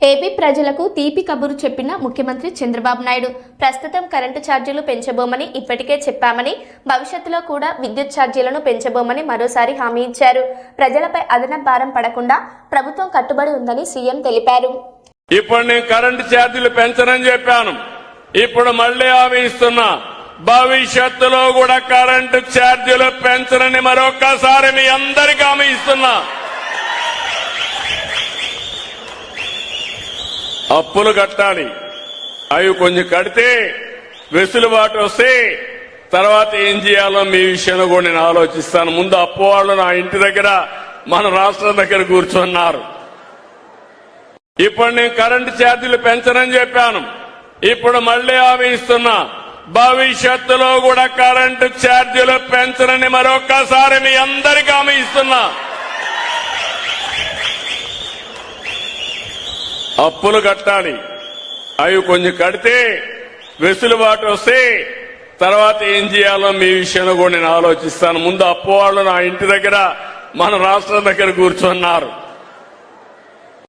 AP ప్రజలకు తీపి కబురు చెప్పిన ముఖ్యమంత్రి చంద్రబాబు నాయుడు ప్రస్తుతం కరెంటు ఛార్జీలు పెంచబోమని ఇప్పటికే చెప్పామని, భవిష్యత్తులో కూడా విద్యుత్ ఛార్జీలను పెంచబోమని మరోసారి హామీ ఇచ్చారు. ప్రజలపై అదనపు భారం పడకుండా ప్రభుత్వం కట్టుబడి ఉందని సీఎం తెలిపారు. ఇప్పుడు నేను కరెంటు ఛార్జీలు పెంచనని చెప్పాను. ఇప్పుడు మళ్లీ హామీ ఇస్తున్నా, భవిష్యత్తులో కూడా కరెంటు ఛార్జీలు పెంచనని మరొకసారి మీ అందరికీ హామీ ఇస్తున్నా. అప్పులు కట్టాలి, అవి కొంచెం కడితే వెసులుబాటు వస్తే తర్వాత ఏం చేయాలో మీ విషయంలో కూడా నేను ఆలోచిస్తాను. ముందు అప్పు వాళ్ళు నా ఇంటి దగ్గర, మన రాష్ట్రం దగ్గర కూర్చున్నారు. ఇప్పుడు నేను కరెంటు ఛార్జీలు పెంచనని చెప్పాను. ఇప్పుడు మళ్లీ హామీ ఇస్తున్నా, భవిష్యత్తులో కూడా కరెంటు ఛార్జీలు పెంచనని మరొకసారి మీ అందరికీ హామీ ఇస్తున్నా. అప్పులు కట్టాలి, అవి కొంచెం కడితే వెసులుబాటు వస్తే తర్వాత ఏం చేయాలో మీ విషయంలో కూడా నేను ఆలోచిస్తాను. ముందు అప్పు వాళ్ళు నా ఇంటి దగ్గర, మన రాష్ట్రం దగ్గర కూర్చున్నారు.